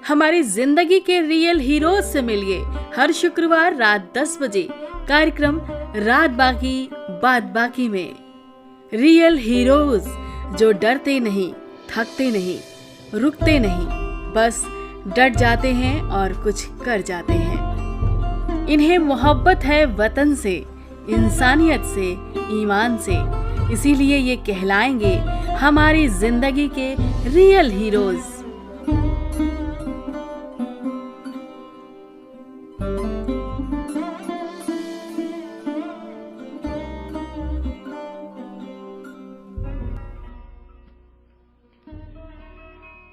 हमारी जिंदगी के रियल हीरोज से मिलिए हर शुक्रवार रात 10 बजे कार्यक्रम रात बाकी बात बाकी में। रियल हीरोज जो डरते नहीं, थकते नहीं, रुकते नहीं, बस डट जाते हैं और कुछ कर जाते हैं। इन्हें मोहब्बत है वतन से, इंसानियत से, ईमान से, इसीलिए ये कहलाएंगे हमारी जिंदगी के रियल हीरोज।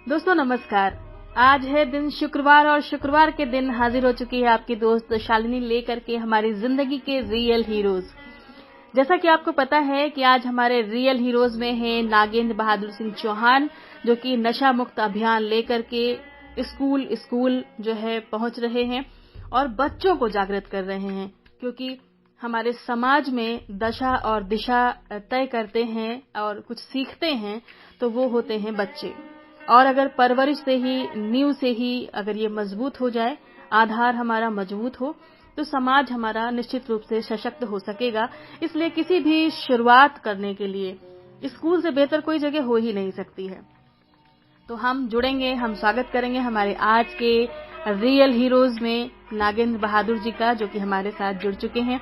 दोस्तों नमस्कार। आज है दिन शुक्रवार और शुक्रवार के दिन हाजिर हो चुकी है आपकी दोस्त शालिनी लेकर के हमारी जिंदगी के रियल हीरोज। जैसा कि आपको पता है कि आज हमारे रियल हीरोज में हैं नागेंद्र बहादुर सिंह चौहान, जो कि नशा मुक्त अभियान लेकर के स्कूल जो है पहुंच रहे हैं और बच्चों को जागृत कर रहे हैं, क्योंकि हमारे समाज में दशा और दिशा तय करते हैं और कुछ सीखते हैं तो वो होते हैं बच्चे। और अगर परवरिश से ही, नींव से ही अगर ये मजबूत हो जाए, आधार हमारा मजबूत हो, तो समाज हमारा निश्चित रूप से सशक्त हो सकेगा। इसलिए किसी भी शुरुआत करने के लिए स्कूल से बेहतर कोई जगह हो ही नहीं सकती है। तो हम जुड़ेंगे, हम स्वागत करेंगे हमारे आज के रियल हीरोज में नागेंद्र बहादुर जी का, जो कि हमारे साथ जुड़ चुके हैं।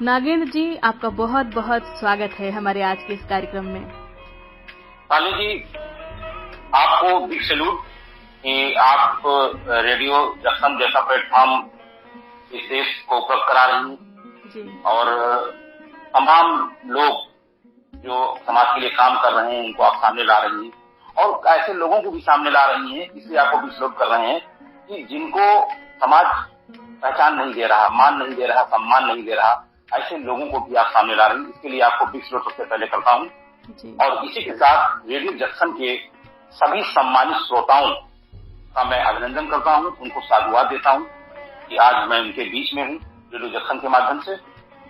नागेंद्र जी, आपका बहुत बहुत स्वागत है हमारे आज के इस कार्यक्रम में। पाली जी, आपको बिग सैल्यूट कि आप रेडियो जंक्शन जैसा प्लेटफॉर्म इस देश को उपलब्ध करा रही हैं और तमाम लोग जो समाज के लिए काम कर रहे हैं उनको आप सामने ला रही हैं और ऐसे लोगों को भी सामने ला रही हैं। इसलिए आपको बिग सैल्यूट कर रहे हैं कि जिनको समाज पहचान नहीं दे रहा, मान नहीं दे रहा, सम्मान नहीं दे रहा, ऐसे लोगों को भी आप सामने ला रही हैं। इसके लिए आपको बिग सैल्यूट सबसे पहले करता हूँ। और इसी के साथ रेडियो जंक्शन के सभी सम्मानित श्रोताओं का मैं अभिनंदन करता हूं, उनको साधुवाद देता हूं कि आज मैं उनके बीच में हूं रेडियो जंक्शन के माध्यम से।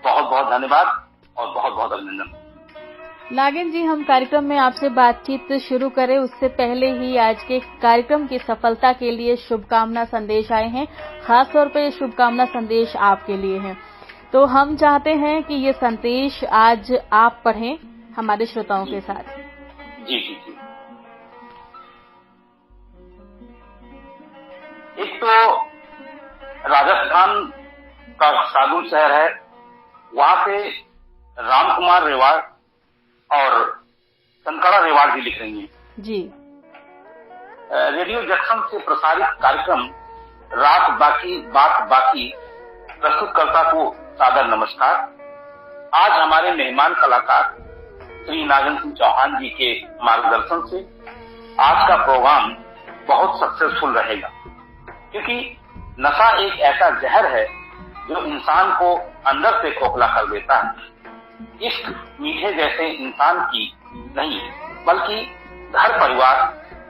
बहुत बहुत धन्यवाद और बहुत बहुत अभिनंदन। नागेंद्र जी, हम कार्यक्रम में आपसे बातचीत शुरू करें उससे पहले ही आज के कार्यक्रम की सफलता के लिए शुभकामना संदेश आए हैं। खास तौर पर शुभकामना संदेश आपके लिए है, तो हम चाहते हैं कि ये संदेश आज आप पढ़ें हमारे श्रोताओं के साथ। जी जी जी। एक तो राजस्थान का सागुन शहर है, वहां पे राम कुमार रेवाड़ और संकड़ा रेवाड़ जी लिख रही हैं जी। रेडियो जंक्शन से प्रसारित कार्यक्रम रात बाकी बात बाकी प्रस्तुतकर्ता को सादर नमस्कार। आज हमारे मेहमान कलाकार श्री नागेंद्र सिंह चौहान जी के मार्गदर्शन से आज का प्रोग्राम बहुत सक्सेसफुल रहेगा, क्योंकि नशा एक ऐसा जहर है जो इंसान को अंदर से खोखला कर देता है। इश्क मीठे जैसे इंसान की नहीं बल्कि घर परिवार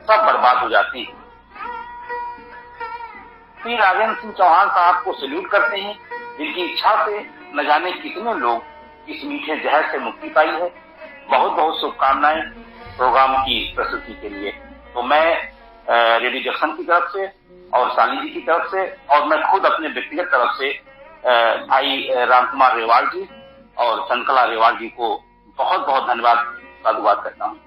सब बर्बाद हो जाते हैं। श्री नागेंद्र सिंह चौहान साहब को सैल्यूट करते हैं, जिनकी इच्छा से न जाने कितने लोग इस मीठे जहर से मुक्ति पाई है। बहुत बहुत शुभकामनाएं प्रोग्राम की प्रस्तुति के लिए। तो मैं रेडियो जंक्शन की तरफ से और शालिनी जी की तरफ से और मैं खुद अपने व्यक्तिगत तरफ से भाई राम कुमार रेवाड़ जी और संकला रेवाड़ जी को बहुत बहुत धन्यवाद साधुवाद करता हूँ।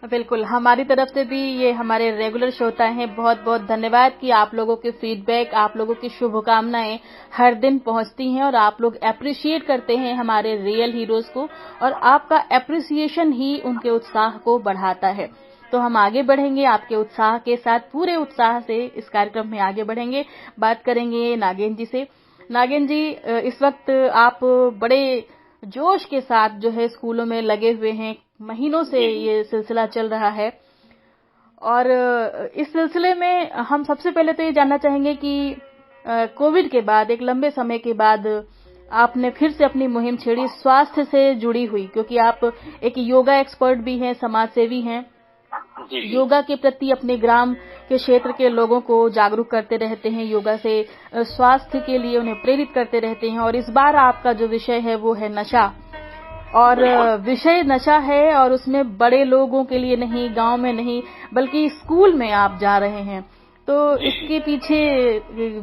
बिल्कुल, हमारी तरफ से भी ये हमारे रेगुलर श्रोता हैं, बहुत बहुत धन्यवाद कि आप लोगों के फीडबैक, आप लोगों की शुभकामनाएं हर दिन पहुंचती हैं और आप लोग एप्रिशिएट करते हैं हमारे रियल हीरोज को, और आपका एप्रिसिएशन ही उनके उत्साह को बढ़ाता है। तो हम आगे बढ़ेंगे आपके उत्साह के साथ, पूरे उत्साह से इस कार्यक्रम में आगे बढ़ेंगे। बात करेंगे नागेंद्र जी से। नागेंद्र जी, इस वक्त आप बड़े जोश के साथ जो है स्कूलों में लगे हुए हैं, महीनों से ये सिलसिला चल रहा है, और इस सिलसिले में हम सबसे पहले तो ये जानना चाहेंगे कि कोविड के बाद, एक लंबे समय के बाद आपने फिर से अपनी मुहिम छेड़ी स्वास्थ्य से जुड़ी हुई, क्योंकि आप एक योगा एक्सपर्ट भी हैं, समाज सेवी हैं, योगा के प्रति अपने ग्राम के क्षेत्र के लोगों को जागरूक करते रहते हैं, योगा से स्वास्थ्य के लिए उन्हें प्रेरित करते रहते हैं। और इस बार आपका जो विषय है वो है नशा, और विषय नशा है, और उसमें बड़े लोगों के लिए नहीं, गांव में नहीं, बल्कि स्कूल में आप जा रहे हैं। तो इसके पीछे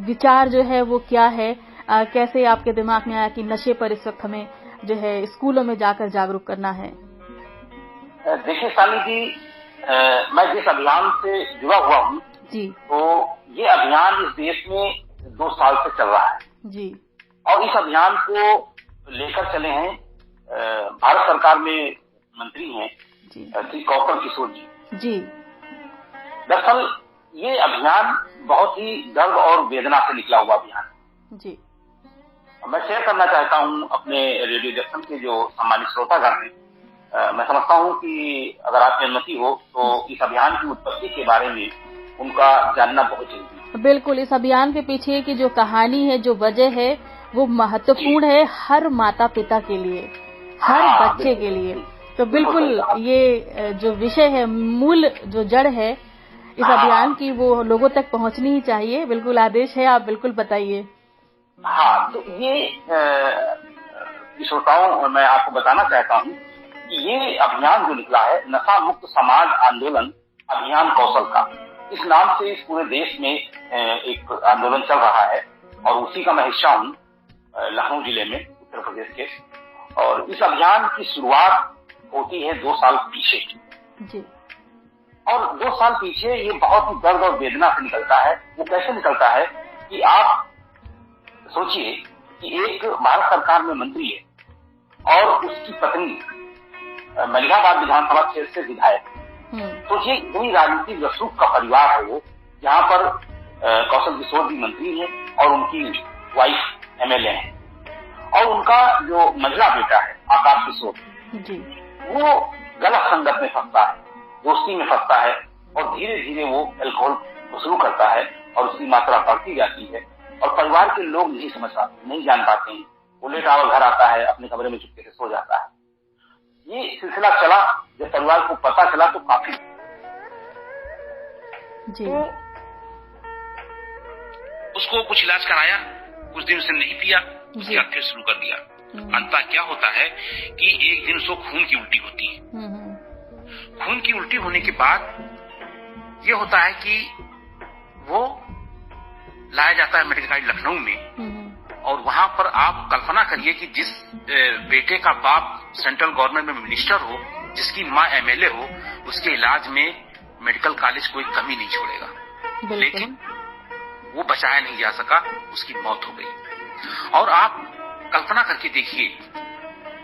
विचार जो है वो क्या है? कैसे आपके दिमाग में आया कि नशे पर इस वक्त हमें जो है स्कूलों में जाकर जागरूक करना है? देखिए साली जी, मैं जिस अभियान से जुड़ा हुआ हूँ जी, तो ये अभियान इस देश में 2 साल से चल रहा है जी, और इस अभियान को लेकर चले हैं भारत सरकार में मंत्री हैं श्री कौशल किशोर जी। दरअसल ये अभियान बहुत ही दर्द और वेदना से निकला हुआ अभियान जी। मैं शेयर करना चाहता हूँ अपने रेडियो जंक्शन के जो सम्मानित श्रोतागण हैं। मैं समझता हूँ कि अगर आपकी अनुमति हो तो इस अभियान की उत्पत्ति के बारे में उनका जानना बहुत जरूरी है। बिल्कुल, इस अभियान के पीछे की जो कहानी है, जो वजह है, वो महत्वपूर्ण है हर माता पिता के लिए, हर बच्चे के लिए। तो बिल्कुल ये जो विषय है, मूल जो जड़ है इस अभियान की, वो लोगों तक पहुंचनी ही चाहिए। बिल्कुल आदेश है, आप बिल्कुल बताइए। हाँ, तो ये श्रोताओं मैं आपको बताना चाहता हूँ कि ये अभियान जो निकला है नशा मुक्त समाज आंदोलन अभियान कौशल का, इस नाम से इस पूरे देश में एक आंदोलन चल रहा है और उसी का मैं हिस्सा हूँ लखनऊ जिले में, उत्तर प्रदेश के। और इस अभियान की शुरुआत होती है 2 साल पीछे जी। और 2 साल पीछे ये बहुत ही दर्द और वेदना से निकलता है। वो कैसे निकलता है कि आप सोचिए कि एक भारत सरकार में मंत्री है और उसकी पत्नी मलिहाबाद विधानसभा क्षेत्र से विधायक। सोचिए इतनी राजनीतिक रसूख का परिवार है वो, जहाँ पर कौशल किशोर जी मंत्री हैं और उनकी वाइफ एमएलए हैं और उनका जो महिला बेटा है आकाश किशोर जी, वो गलत संगत में फंसता है, दोस्ती में फंसता है और धीरे धीरे वो अल्कोहल शुरू करता है और उसकी मात्रा बढ़ती जाती है और परिवार के लोग नहीं समझ पाते, नहीं जान पाते हैं। वो लेट आवर घर आता है, अपने कमरे में चुपके से सो जाता है। ये सिलसिला चला, जब परिवार को पता चला तो काफी जी। तो उसको कुछ इलाज कराया, कुछ दिन उसने नहीं पिया, उसके बाद फिर शुरू कर दिया। अंततः क्या होता है कि एक दिन उसको खून की उल्टी होती है। खून की उल्टी होने के बाद ये होता है कि वो लाया जाता है मेडिकल कॉलेज लखनऊ में और वहां पर आप कल्पना करिए कि जिस बेटे का बाप सेंट्रल गवर्नमेंट में मिनिस्टर हो, जिसकी माँ एमएलए हो, उसके इलाज में मेडिकल कॉलेज कोई कमी नहीं छोड़ेगा, लेकिन वो बचाया नहीं जा सका, उसकी मौत हो गई। और आप कल्पना करके देखिए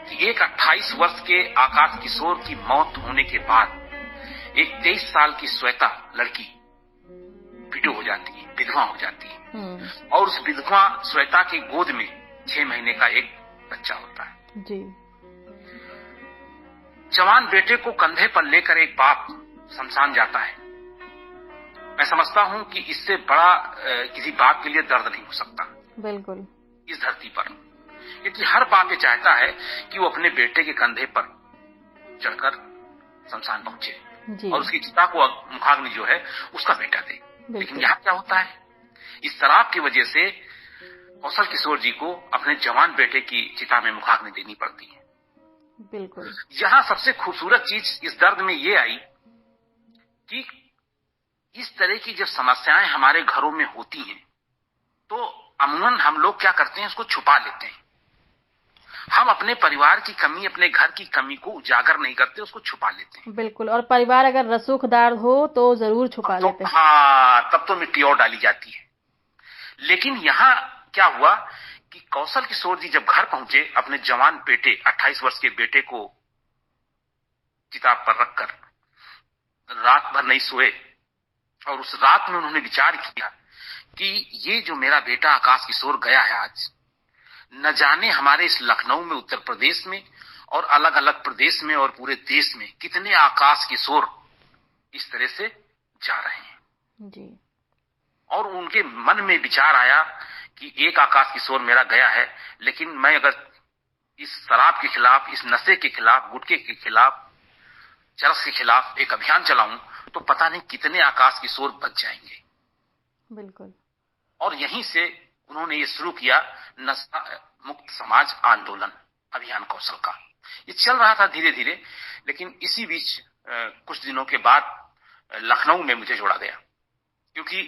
कि एक 28 वर्ष के आकाश किशोर की मौत होने के बाद एक 23 साल की श्वेता लड़की विडो हो जाती है, विधवा हो जाती है और उस विधवा श्वेता के गोद में 6 महीने का एक बच्चा होता है जी। जवान बेटे को कंधे पर लेकर एक बाप शमशान जाता है। मैं समझता हूं कि इससे बड़ा किसी बाप के लिए दर्द नहीं हो सकता बिल्कुल इस धरती पर, क्योंकि हर बाप ये चाहता है कि वो अपने बेटे के कंधे पर चढ़कर शमशान पहुंचे और उसकी चिता को मुखाग्नि जो है उसका बेटा दे। लेकिन यहाँ क्या होता है, इस शराब की वजह से कौशल किशोर जी को अपने जवान बेटे की चिता में मुखाग्नि देनी पड़ती है। बिल्कुल। यहाँ सबसे खूबसूरत चीज इस दर्द में ये आई कि इस तरह की जब समस्याएं हमारे घरों में होती हैं तो अमूमन हम लोग क्या करते हैं, उसको छुपा लेते हैं। हम अपने परिवार की कमी, अपने घर की कमी को उजागर नहीं करते, उसको छुपा लेते हैं। बिल्कुल। और परिवार अगर रसूखदार हो तो जरूर छुपा लेते हैं। हाँ, तब तो मिट्टी और डाली जाती है। लेकिन यहाँ क्या हुआ कि कौशल किशोर जी जब घर पहुंचे, अपने जवान बेटे 28 वर्ष के बेटे को चिता पर रखकर रात भर नहीं सोए और उस रात में उन्होंने विचार किया कि ये जो मेरा बेटा आकाश किशोर गया है आज, न जाने हमारे इस लखनऊ में, उत्तर प्रदेश में और अलग अलग प्रदेश में और पूरे देश में कितने आकाश किशोर इस तरह से जा रहे हैं जी। और उनके मन में विचार आया कि एक आकाश किशोर मेरा गया है, लेकिन मैं अगर इस शराब के खिलाफ, इस नशे के खिलाफ, गुटखे के खिलाफ, चरस के खिलाफ एक अभियान चलाऊं तो पता नहीं कितने आकाश किशोर बच जाएंगे। बिल्कुल। और यहीं से उन्होंने ये शुरू किया नशा मुक्त समाज आंदोलन अभियान कौशल का। ये चल रहा था धीरे धीरे, लेकिन इसी बीच कुछ दिनों के बाद लखनऊ में मुझे जोड़ा गया क्योंकि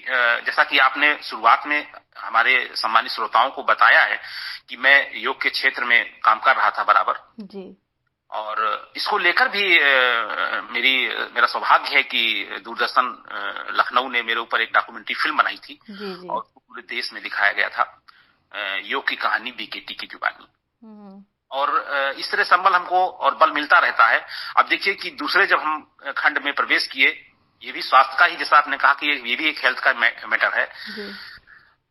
जैसा कि आपने शुरुआत में हमारे सम्मानित श्रोताओं को बताया है कि मैं योग के क्षेत्र में काम कर रहा था बराबर जी, और इसको लेकर भी मेरा सौभाग्य है कि दूरदर्शन लखनऊ ने मेरे ऊपर एक डॉक्यूमेंट्री फिल्म बनाई थी जी, जी, और उसको पूरे देश में दिखाया गया था, योग की कहानी बीकेटी की जुबानी। और इस तरह संबल हमको और बल मिलता रहता है। अब देखिए कि दूसरे जब हम खंड में प्रवेश किए, ये भी स्वास्थ्य का ही, जैसा आपने कहा कि ये भी एक हेल्थ का मैटर है,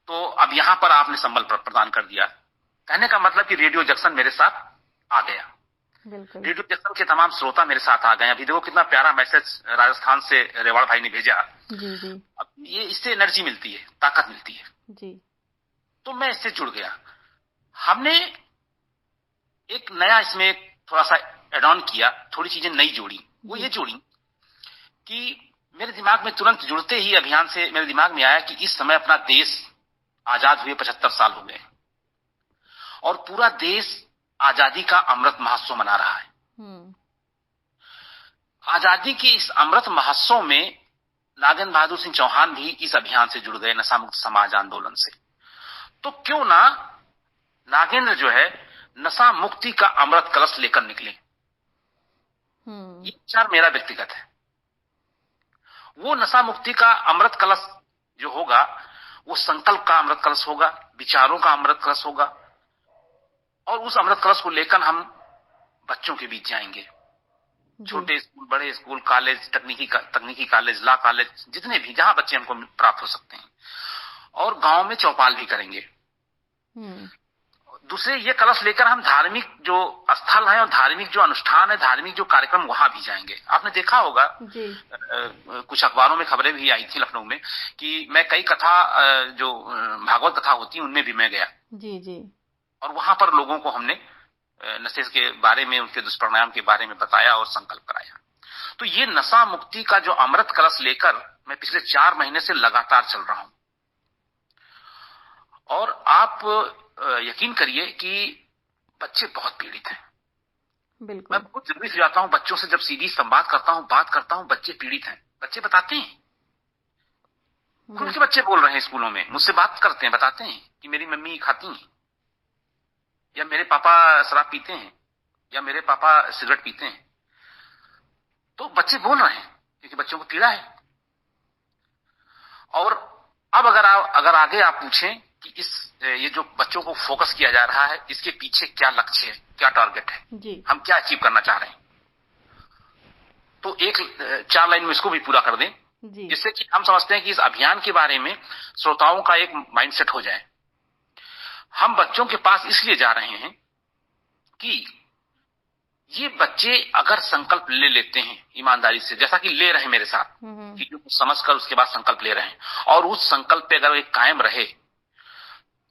तो अब यहाँ पर आपने संबल प्रदान कर दिया। कहने का मतलब कि रेडियो जंक्शन मेरे साथ आ गया। रेडियो जंक्शन के तमाम श्रोता मेरे साथ आ गए। अभी देखो कितना प्यारा मैसेज राजस्थान से रेवाड़ भाई ने भेजा। जी। अब ये इससे एनर्जी मिलती है, ताकत मिलती है जी। तो मैं इससे जुड़ गया। हमने एक नया इसमें थोड़ा सा एड ऑन किया, थोड़ी चीजें नई जोड़ी। वो ये जोड़ी कि मेरे दिमाग में तुरंत जुड़ते ही अभियान से मेरे दिमाग में आया कि इस समय अपना देश आजाद हुए 75 साल हो गए और पूरा देश आजादी का अमृत महोत्सव मना रहा है। आजादी के इस अमृत महोत्सव में नागेंद्र बहादुर सिंह चौहान भी इस अभियान से जुड़ गए, नशा मुक्त समाज आंदोलन से। तो क्यों ना नागेंद्र जो है नशा मुक्ति का अमृत कलश लेकर निकले। ये विचार मेरा व्यक्तिगत है। वो नशा मुक्ति का अमृत कलश जो होगा वो संकल्प का अमृत कलश होगा, विचारों का अमृत कलश होगा, और उस अमृत कलश को लेकर हम बच्चों के बीच जाएंगे। छोटे स्कूल, बड़े स्कूल, कॉलेज, तकनीकी कॉलेज, लॉ कॉलेज, जितने भी जहां बच्चे हमको प्राप्त हो सकते हैं, और गांव में चौपाल भी करेंगे। दूसरे ये कलश लेकर हम धार्मिक जो स्थल है और धार्मिक जो अनुष्ठान है, धार्मिक जो कार्यक्रम, वहां भी जाएंगे। आपने देखा होगा कुछ अखबारों में खबरें भी आई थी लखनऊ में कि मैं कई कथा जो भागवत कथा होती है उनमें भी मैं गया जी। और वहां पर लोगों को हमने नशे के बारे में, उनके दुष्परिणाम के बारे में बताया और संकल्प कराया। तो ये नशा मुक्ति का जो अमृत कलश लेकर मैं पिछले 4 महीने से लगातार चल रहा हूं। और आप यकीन करिए कि बच्चे बहुत पीड़ित हैं। बिल्कुल। मैं बहुत जरूरी से जाता हूं बच्चों से, जब सीधी संवाद करता हूं, बात करता हूं, बच्चे पीड़ित हैं। बच्चे बताते हैं, उनके बच्चे बोल रहे हैं स्कूलों में, मुझसे बात करते हैं, बताते हैं कि मेरी मम्मी खाती हैं, या मेरे पापा शराब पीते हैं, या मेरे पापा सिगरेट पीते हैं। तो बच्चे बोल रहे हैं क्योंकि बच्चों को पीड़ा है। और अब अगर आगे आप पूछें कि ये जो बच्चों को फोकस किया जा रहा है, इसके पीछे क्या लक्ष्य है, क्या टारगेट है जी, हम क्या अचीव करना चाह रहे हैं, तो 4 लाइन में इसको भी पूरा कर दें, जिससे कि हम समझते हैं कि इस अभियान के बारे में श्रोताओं का एक माइंडसेट हो जाए। हम बच्चों के पास इसलिए जा रहे हैं कि ये बच्चे अगर संकल्प ले लेते हैं ईमानदारी से, जैसा कि ले रहे हैं मेरे साथ, कि समझकर उसके बाद संकल्प ले रहे हैं, और उस संकल्प पे अगर एक कायम रहे,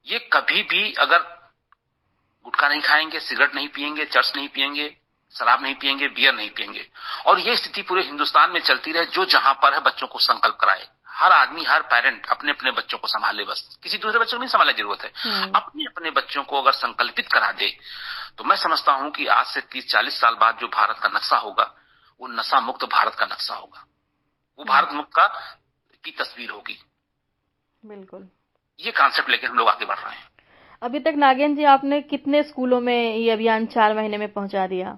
ये कभी भी अगर गुटखा नहीं खाएंगे, सिगरेट नहीं पिएंगे, चर्च नहीं पिएंगे, शराब नहीं पिएंगे, बियर नहीं पिएंगे, और ये स्थिति पूरे हिंदुस्तान में चलती रहे, जो जहां पर है बच्चों को संकल्प कराए। हर आदमी, हर पेरेंट अपने अपने बच्चों को संभाले, बस किसी दूसरे बच्चों को नहीं संभालने की जरूरत है। अपने अपने बच्चों को अगर संकल्पित करा दे, तो मैं समझता हूं कि आज से 30-40 साल बाद जो भारत का नक्शा होगा, वो नशा मुक्त भारत का नक्शा होगा, वो भारत मुक्त की तस्वीर होगी। बिल्कुल, ये कॉन्सेप्ट लेकर हम लोग आगे बढ़ रहे हैं। अभी तक नागेंद्र जी आपने कितने स्कूलों में ये अभियान 4 महीने में पहुंचा दिया?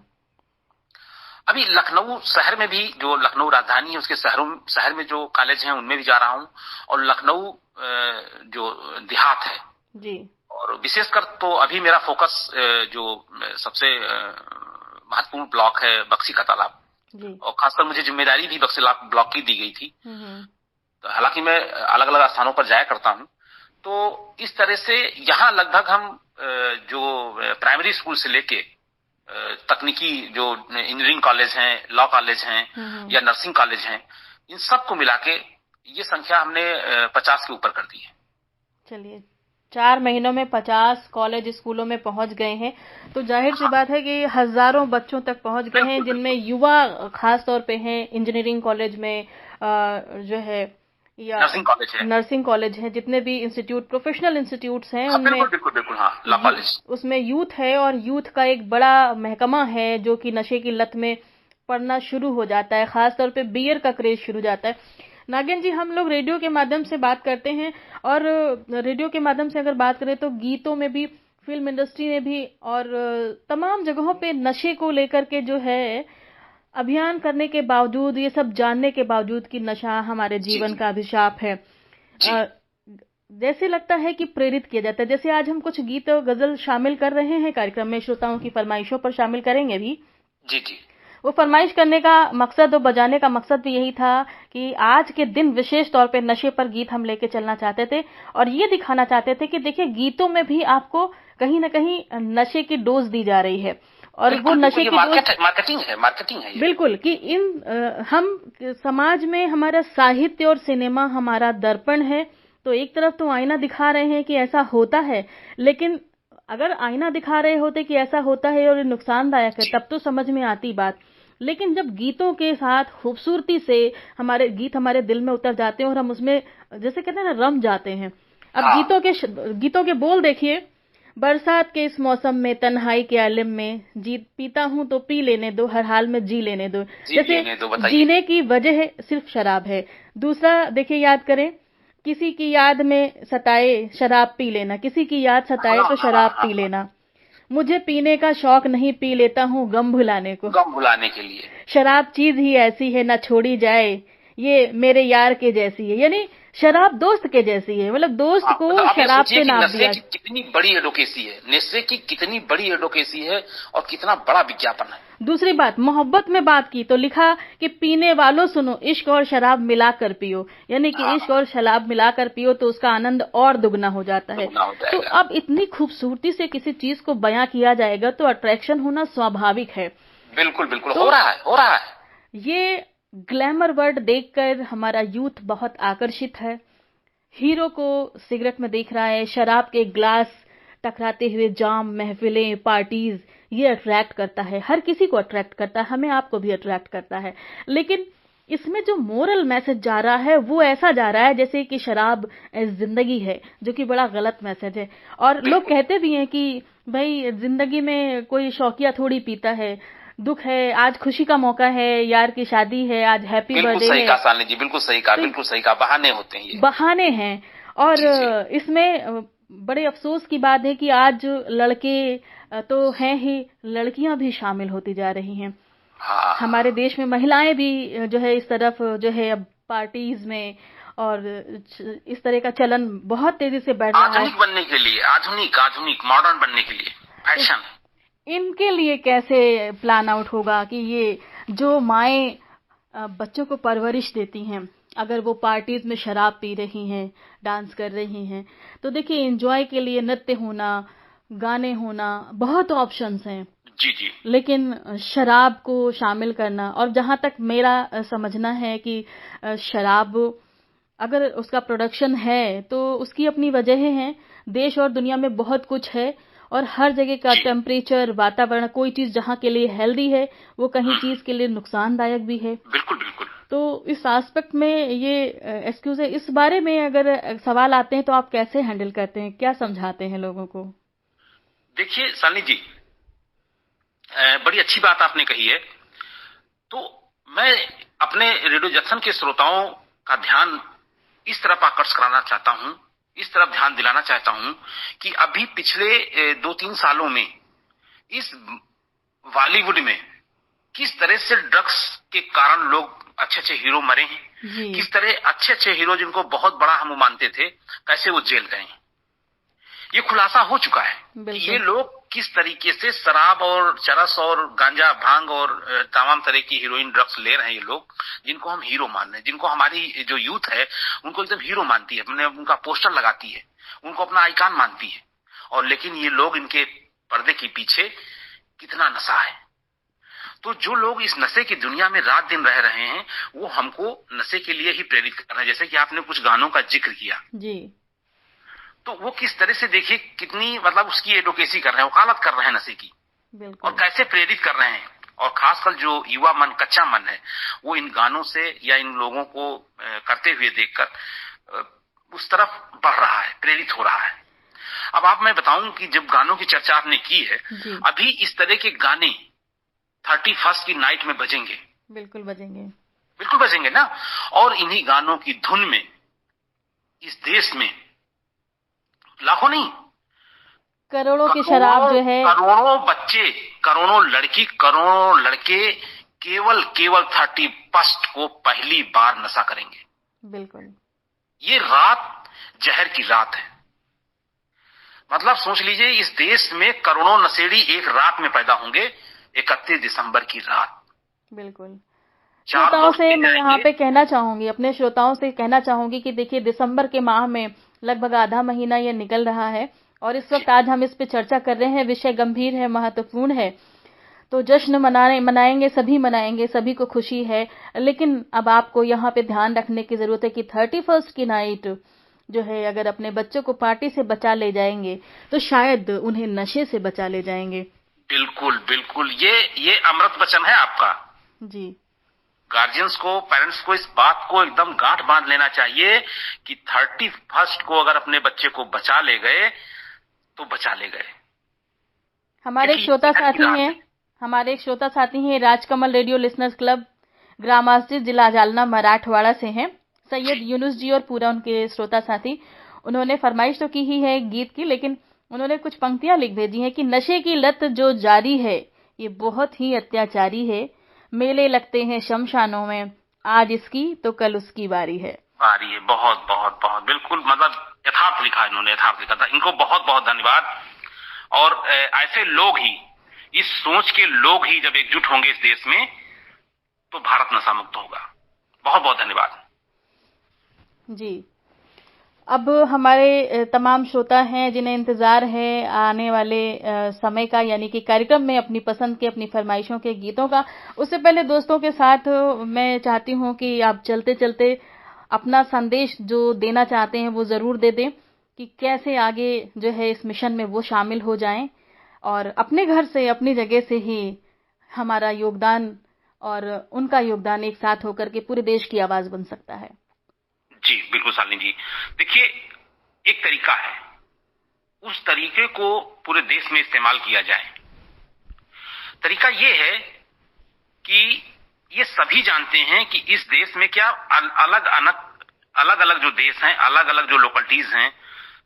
अभी लखनऊ शहर में भी, जो लखनऊ राजधानी है उसके शहर में जो कॉलेज हैं उनमें भी जा रहा हूं, और लखनऊ जो देहात है जी, और विशेषकर तो अभी मेरा फोकस जो सबसे महत्वपूर्ण ब्लॉक है बक्सी का तालाब, और खासकर मुझे जिम्मेदारी भी बक्सी ब्लॉक की दी गई थी। तो हालांकि मैं अलग अलग स्थानों पर जाया करता हूं। तो इस तरह से यहाँ लगभग हम जो प्राइमरी स्कूल से लेके तकनीकी जो इंजीनियरिंग कॉलेज हैं, लॉ कॉलेज हैं, या नर्सिंग कॉलेज हैं, इन सबको मिला के ये संख्या हमने 50 के ऊपर कर दी है। चलिए, 4 महीनों में 50 कॉलेज स्कूलों में पहुंच गए हैं, तो जाहिर सी बात है कि हजारों बच्चों तक पहुंच गए हैं, जिनमें युवा खास तौर पे हैं। इंजीनियरिंग कॉलेज में जो है, या नर्सिंग कॉलेज है, जितने भी इंस्टीट्यूट, प्रोफेशनल इंस्टीट्यूट्स हैं, उनमें बिल्कुल उसमें यूथ है, और यूथ का एक बड़ा महकमा है जो कि नशे की लत में पड़ना शुरू हो जाता है। खास तौर पे बियर का क्रेज शुरू हो जाता है। नागेन जी, हम लोग रेडियो के माध्यम से बात करते हैं और रेडियो के माध्यम से अगर बात करें तो गीतों में भी, फिल्म इंडस्ट्री में भी और तमाम जगहों पे नशे को लेकर के जो है अभियान करने के बावजूद, ये सब जानने के बावजूद कि नशा हमारे जीवन का अभिशाप है, जैसे लगता है कि प्रेरित किया जाता है। जैसे आज हम कुछ गीत और गजल शामिल कर रहे हैं कार्यक्रम में, श्रोताओं की फरमाइशों पर शामिल करेंगे भी। जी जी। वो फरमाइश करने का मकसद और बजाने का मकसद भी यही था कि आज के दिन विशेष तौर पे नशे पर गीत हम लेके चलना चाहते थे और ये दिखाना चाहते थे कि देखिए, गीतों में भी आपको कहीं ना कहीं नशे की डोज दी जा रही है और वो नशे की मार्केटिंग है बिल्कुल, कि हम समाज में हमारा साहित्य और सिनेमा हमारा दर्पण है। तो एक तरफ तो आईना दिखा रहे हैं कि ऐसा होता है, लेकिन अगर आईना दिखा रहे होते कि ऐसा होता है और नुकसानदायक है, तब तो समझ में आती बात। लेकिन जब गीतों के साथ खूबसूरती से हमारे गीत हमारे दिल में उतर जाते हैं और हम उसमें जैसे कहते हैं ना, रम जाते हैं। अब गीतों के बोल देखिए, बरसात के इस मौसम में तन्हाई के आलिम में जी पीता हूं तो पी लेने दो, हर हाल में जी लेने दो। जैसे जीने की वजह सिर्फ शराब है। दूसरा देखिए, याद करें, किसी की याद में सताए शराब पी लेना, किसी की याद सताए तो शराब पी लेना, मुझे पीने का शौक नहीं, पी लेता हूँ गम भुलाने के लिए। शराब चीज ही ऐसी है ना छोड़ी जाए, ये मेरे यार के जैसी है। यानी शराब दोस्त के जैसी है, मतलब दोस्त को शराब पे नाम दिया। कितनी बड़ी एडवोकेसी है, नशे की कितनी बड़ी एडवोकेसी है और कितना बड़ा विज्ञापन है। दूसरी बात, मोहब्बत में बात की तो लिखा कि पीने वालों सुनो, इश्क और शराब मिलाकर पियो। यानी कि इश्क और शराब मिलाकर पियो तो उसका आनंद और दुगना हो जाता है। तो अब इतनी खूबसूरती से किसी चीज को बयां किया जाएगा तो अट्रैक्शन होना स्वाभाविक है। बिल्कुल बिल्कुल, हो रहा है। ये ग्लैमर वर्ड देखकर हमारा यूथ बहुत आकर्षित है। हीरो को सिगरेट में देख रहा है, शराब के ग्लास टकराते हुए जाम, महफिलें, पार्टीज, ये अट्रैक्ट करता है, हर किसी को अट्रैक्ट करता है, हमें आपको भी अट्रैक्ट करता है। लेकिन इसमें जो मोरल मैसेज जा रहा है वो ऐसा जा रहा है जैसे कि शराब जिंदगी है, जो कि बड़ा गलत मैसेज है। और लोग कहते भी हैं कि भाई, जिंदगी में कोई शौकिया थोड़ी पीता है, दुख है, आज खुशी का मौका है, यार की शादी है, आज हैप्पी बर्थडे है। बिल्कुल सही कहा, बहाने होते हैं, ये बहाने हैं। और इसमें बड़े अफसोस की बात है कि आज लड़के तो हैं ही, लड़कियां भी शामिल होती जा रही हैं। हमारे देश में महिलाएं भी जो है इस तरफ जो है अब पार्टीज में, और इस तरह का चलन बहुत तेजी से बढ़ रहा है। आधुनिक बनने के लिए, आधुनिक मॉडर्न बनने के लिए, फैशन। इनके लिए कैसे प्लान आउट होगा कि ये जो माएं बच्चों को परवरिश देती हैं, अगर वो पार्टीज में शराब पी रही हैं, डांस कर रही हैं, तो देखिए एंजॉय के लिए नृत्य होना, गाने होना, बहुत ऑप्शंस हैं। जी। लेकिन शराब को शामिल करना, और जहां तक मेरा समझना है कि शराब अगर उसका प्रोडक्शन है तो उसकी अपनी वजहें हैं। देश और दुनिया में बहुत कुछ है और हर जगह का टेम्परेचर, वातावरण, कोई चीज जहाँ के लिए हेल्दी है वो कहीं चीज के लिए नुकसानदायक भी है। बिल्कुल। तो इस एस्पेक्ट में ये एक्सक्यूज है, इस बारे में अगर सवाल आते हैं तो आप कैसे हैंडल करते हैं, क्या समझाते हैं लोगों को? देखिए शालिनी जी, बड़ी अच्छी बात आपने कही है। तो मैं अपने रेडियो जंक्शन के श्रोताओं का ध्यान इस तरफ आकर्षित कराना चाहता हूं, इस तरफ ध्यान दिलाना चाहता हूं कि अभी पिछले 2-3 सालों में इस बॉलीवुड में किस तरह से ड्रग्स के कारण लोग अच्छे हीरो मरे हैं, किस तरह अच्छे हीरो जिनको बहुत बड़ा हम मानते थे, कैसे वो जेल गए हैं। ये खुलासा हो चुका है कि ये लोग किस तरीके से शराब और चरस और गांजा, भांग और तमाम तरह की हीरोइन ड्रग्स ले रहे हैं। ये लोग जिनको हम हीरो मान रहे हैं, जिनको हमारी जो यूथ है उनको एकदम हीरो मानती है, अपने उनका पोस्टर लगाती है, उनको अपना आइकॉन मानती है। और लेकिन ये लोग, इनके पर्दे के पीछे कितना नशा है। तो जो लोग इस नशे की दुनिया में रात दिन रह रहे हैं वो हमको नशे के लिए ही प्रेरित कर रहे हैं। जैसे कि आपने कुछ गानों का जिक्र किया जी, तो वो किस तरह से देखिए कितनी मतलब उसकी एडवोकेसी कर रहे हैं, वकालत कर रहे हैं नशे की, और कैसे प्रेरित कर रहे हैं। और खासकर जो युवा मन, कच्चा मन है, वो इन गानों से या इन लोगों को करते हुए देखकर उस तरफ बढ़ रहा है, प्रेरित हो रहा है। अब मैं बताऊं कि जब गानों की चर्चा आपने की है, अभी इस तरह के गाने 31st की नाइट में बजेंगे। बिल्कुल बजेंगे ना। और इन्हीं गानों की धुन में इस देश में लाखों नहीं, करोड़ों की शराब जो है, करोड़ों बच्चे, करोड़ों लड़की, करोड़ों लड़के केवल 31 को पहली बार नशा करेंगे। बिल्कुल, ये रात जहर की रात है। मतलब सोच लीजिए, इस देश में करोड़ों नशेड़ी एक रात में पैदा होंगे, 31 दिसंबर की रात। बिल्कुल। श्रोताओं से मैं यहाँ पे कहना चाहूंगी, अपने श्रोताओं से कहना चाहूंगी कि देखिए, दिसंबर के माह में लगभग आधा महीना ये निकल रहा है और इस वक्त आज हम इस पे चर्चा कर रहे हैं। विषय गंभीर है, महत्वपूर्ण है, तो जश्न मनाएंगे, सभी मनाएंगे, सभी को खुशी है। लेकिन अब आपको यहाँ पे ध्यान रखने की जरूरत है कि 31 की नाइट जो है, अगर अपने बच्चों को पार्टी से बचा ले जाएंगे तो शायद उन्हें नशे से बचा ले जाएंगे। बिल्कुल बिल्कुल, ये अमृत वचन है आपका जी। गार्जियंस को, पेरेंट्स को इस बात को एकदम गांठ बांध लेना चाहिए कि 31 को अगर अपने बच्चे को बचा ले गए तो बचा ले गए। हमारे एक श्रोता साथी हैं राजकमल रेडियो लिसनर्स क्लब, ग्रामास्ती, जिला जालना, मराठवाड़ा से हैं, सैयद यूनुस जी और पूरा उनके श्रोता साथी। उन्होंने फरमाइश तो की ही है गीत की, लेकिन उन्होंने कुछ पंक्तियां लिख भेजी हैं कि नशे की लत जो जारी है ये बहुत ही अत्याचारी है, मेले लगते हैं शमशानों में, आज इसकी तो कल उसकी बारी है। बहुत बहुत बहुत बिल्कुल, मतलब यथार्थ लिखा इन्होंने, यथार्थ लिखा था। इनको बहुत बहुत धन्यवाद। और ऐसे लोग ही, इस सोच के लोग ही जब एकजुट होंगे इस देश में तो भारत नशा मुक्त होगा। बहुत बहुत धन्यवाद जी। अब हमारे तमाम श्रोता हैं जिन्हें इंतजार है आने वाले समय का, यानी कि कार्यक्रम में अपनी पसंद के, अपनी फरमाइशों के गीतों का। उससे पहले दोस्तों के साथ मैं चाहती हूं कि आप चलते चलते अपना संदेश जो देना चाहते हैं वो जरूर दे दें कि कैसे आगे जो है इस मिशन में वो शामिल हो जाएं और अपने घर से, अपनी जगह से ही हमारा योगदान और उनका योगदान एक साथ होकर के पूरे देश की आवाज बन सकता है। जी बिल्कुल शालिनी जी, देखिए एक तरीका है, उस तरीके को पूरे देश में इस्तेमाल किया जाए। तरीका ये है कि ये सभी जानते हैं कि इस देश में क्या अलग अलग जो देश हैं, अलग अलग जो लोकलिटीज हैं,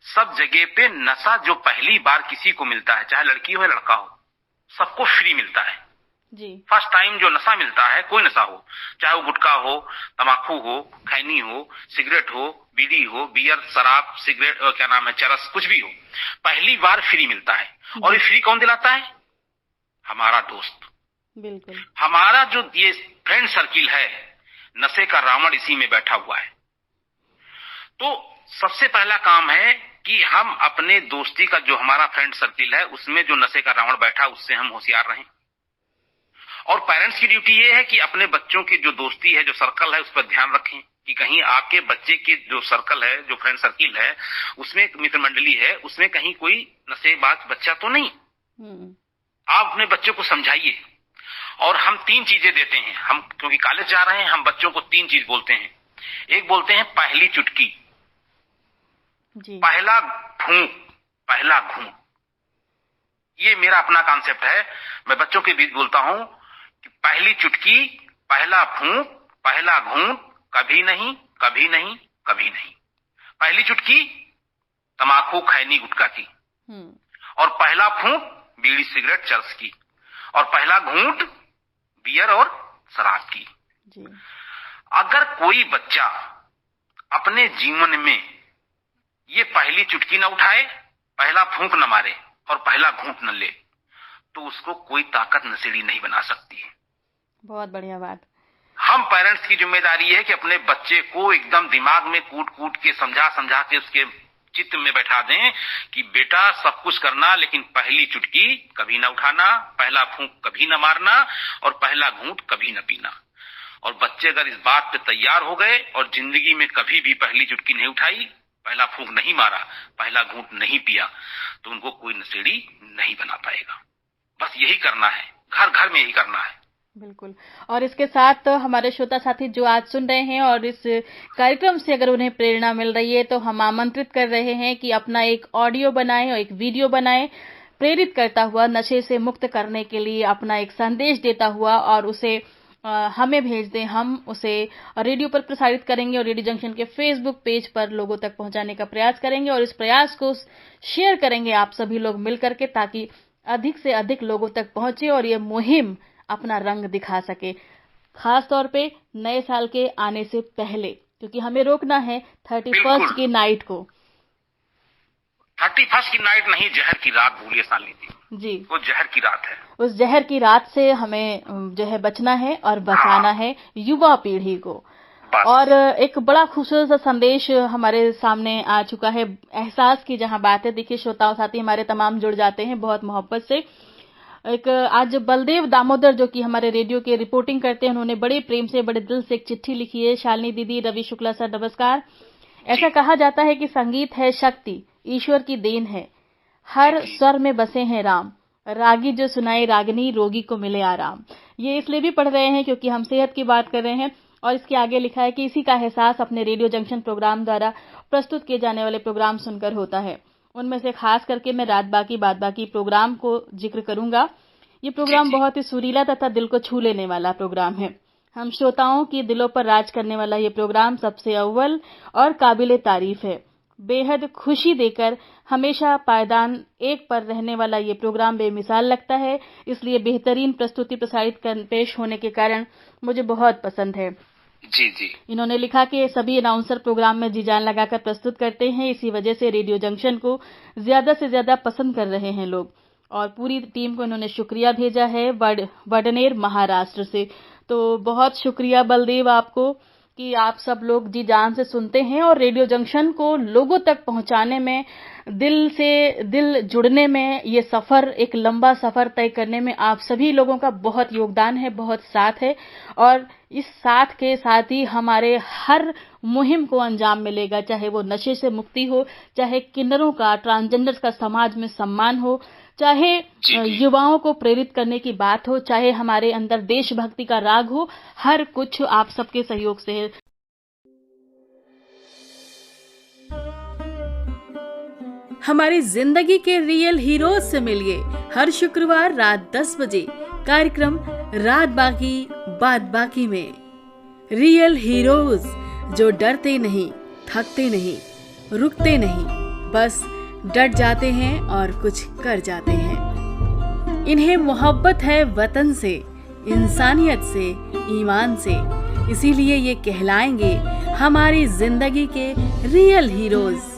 सब जगह पे नशा जो पहली बार किसी को मिलता है, चाहे लड़की हो या लड़का हो, सबको फ्री मिलता है जी। फर्स्ट टाइम जो नशा मिलता है, कोई नशा हो, चाहे वो गुटखा हो, तम्बाकू हो, खैनी हो, सिगरेट हो, बीड़ी हो, बियर, शराब, सिगरेट, क्या नाम है, चरस, कुछ भी हो, पहली बार फ्री मिलता है। और ये फ्री कौन दिलाता है? हमारा दोस्त। बिल्कुल, हमारा जो ये फ्रेंड सर्किल है, नशे का रावण इसी में बैठा हुआ है। तो सबसे पहला काम है कि हम अपने दोस्ती का जो हमारा फ्रेंड सर्किल है उसमें जो नशे का रावण बैठा, उससे हम होशियार रहें। और पेरेंट्स की ड्यूटी ये है कि अपने बच्चों की जो दोस्ती है, जो सर्कल है, उस पर ध्यान रखें कि कहीं आपके बच्चे की जो सर्कल है, जो फ्रेंड सर्किल है, उसमें एक मित्र मंडली है, उसमें कहीं कोई नशेबाज बच्चा तो नहीं। आप अपने बच्चों को समझाइए। और हम 3 चीजें देते हैं, हम क्योंकि कॉलेज जा रहे हैं, हम बच्चों को 3 चीज बोलते हैं। एक बोलते हैं पहली चुटकी जी। पहला फूंक, पहला घूंट। ये मेरा अपना कॉन्सेप्ट है, मैं बच्चों के बीच बोलता हूं कि पहली चुटकी, पहला फूंक, पहला घूंट, कभी नहीं, कभी नहीं, कभी नहीं। पहली चुटकी तम्बाकू, खैनी, गुटखा की, और पहला फूंक बीड़ी, सिगरेट, चरस की, और पहला घूंट बियर और शराब की जी। अगर कोई बच्चा अपने जीवन में ये पहली चुटकी न उठाए, पहला फूंक न मारे और पहला घूंट न ले, तो उसको कोई ताकत नशेड़ी नहीं बना सकती है। बहुत बढ़िया बात। हम पेरेंट्स की जिम्मेदारी है कि अपने बच्चे को एकदम दिमाग में कूट कूट के, समझा समझा के उसके चित्त में बैठा दें कि बेटा सब कुछ करना, लेकिन पहली चुटकी कभी ना उठाना, पहला फूंक कभी ना मारना और पहला घूंट कभी ना पीना। और बच्चे अगर इस बात पे तैयार हो गए और जिंदगी में कभी भी पहली चुटकी नहीं उठाई, पहला फूंक नहीं मारा, पहला घूंट नहीं पिया, तो उनको कोई नशेड़ी नहीं बना पाएगा। बस यही करना है, घर घर में यही करना है। बिल्कुल। और इसके साथ हमारे श्रोता साथी जो आज सुन रहे हैं और इस कार्यक्रम से अगर उन्हें प्रेरणा मिल रही है, तो हम आमंत्रित कर रहे हैं कि अपना एक ऑडियो बनाएं और एक वीडियो बनाएं, प्रेरित करता हुआ, नशे से मुक्त करने के लिए अपना एक संदेश देता हुआ, और उसे हमें भेज दें, हम उसे रेडियो पर प्रसारित करेंगे और रेडियो जंक्शन के फेसबुक पेज पर लोगों तक पहुंचाने का प्रयास करेंगे और इस प्रयास को शेयर करेंगे आप सभी लोग मिलकर के, ताकि अधिक से अधिक लोगों तक पहुंचे और ये मुहिम अपना रंग दिखा सके, खास तौर पे नए साल के आने से पहले, क्योंकि हमें रोकना है 31 की नाइट को। 31 की नाइट नहीं, जहर की रात भूलिए शालिनी जी, वो जहर की रात है। उस जहर की रात से हमें जो है बचना है और बचाना है युवा पीढ़ी को। और एक बड़ा खूबसूरत सा संदेश हमारे सामने आ चुका है, एहसास की जहां बात है। देखिए श्रोताओं साथी हमारे तमाम जुड़ जाते हैं बहुत मोहब्बत से। एक आज बलदेव दामोदर जो कि हमारे रेडियो के रिपोर्टिंग करते हैं, उन्होंने बड़े प्रेम से बड़े दिल से एक चिट्ठी लिखी है। शालिनी दीदी, रवि शुक्ला सर नमस्कार। ऐसा कहा जाता है कि संगीत है शक्ति, ईश्वर की देन है, हर स्वर में बसे हैं राम, रागी जो सुनाए रागिनी, रोगी को मिले आराम। ये इसलिए भी पढ़ रहे हैं क्योंकि हम सेहत की बात कर रहे हैं। और इसके आगे लिखा है कि इसी का एहसास अपने रेडियो जंक्शन प्रोग्राम द्वारा प्रस्तुत किए जाने वाले प्रोग्राम सुनकर होता है। उनमें से खास करके मैं रात बाकी बात बाकी प्रोग्राम को जिक्र करूंगा। ये प्रोग्राम बहुत ही सुरीला तथा दिल को छू लेने वाला प्रोग्राम है। हम श्रोताओं की दिलों पर राज करने वाला ये प्रोग्राम सबसे अव्वल और काबिले तारीफ है। बेहद खुशी देकर हमेशा पायदान एक पर रहने वाला ये प्रोग्राम बेमिसाल लगता है, इसलिए बेहतरीन प्रस्तुति प्रसारित पेश होने के कारण मुझे बहुत पसंद है। जी जी। इन्होंने लिखा कि सभी अनाउंसर प्रोग्राम में जी जान लगाकर प्रस्तुत करते हैं, इसी वजह से रेडियो जंक्शन को ज्यादा से ज्यादा पसंद कर रहे हैं लोग। और पूरी टीम को इन्होंने शुक्रिया भेजा है वडनेर महाराष्ट्र से। तो बहुत शुक्रिया बलदेव आपको कि आप सब लोग जी जान से सुनते हैं और रेडियो जंक्शन को लोगों तक पहुंचाने में, दिल से दिल जुड़ने में, ये सफर, एक लंबा सफर तय करने में आप सभी लोगों का बहुत योगदान है, बहुत साथ है। और इस साथ के साथ ही हमारे हर मुहिम को अंजाम मिलेगा, चाहे वो नशे से मुक्ति हो, चाहे किन्नरों का, ट्रांसजेंडर्स का समाज में सम्मान हो, चाहे युवाओं को प्रेरित करने की बात हो, चाहे हमारे अंदर देशभक्ति का राग हो, हर कुछ आप सबके सहयोग से है। हमारी जिंदगी के रियल हीरोज से मिलिए हर शुक्रवार रात 10 बजे कार्यक्रम रात बाकी बात बाकी में। रियल हीरोज जो डरते नहीं, थकते नहीं, रुकते नहीं, बस डट जाते हैं और कुछ कर जाते हैं। इन्हें मोहब्बत है वतन से, इंसानियत से, ईमान से, इसीलिए ये कहलाएंगे हमारी जिंदगी के रियल हीरोज।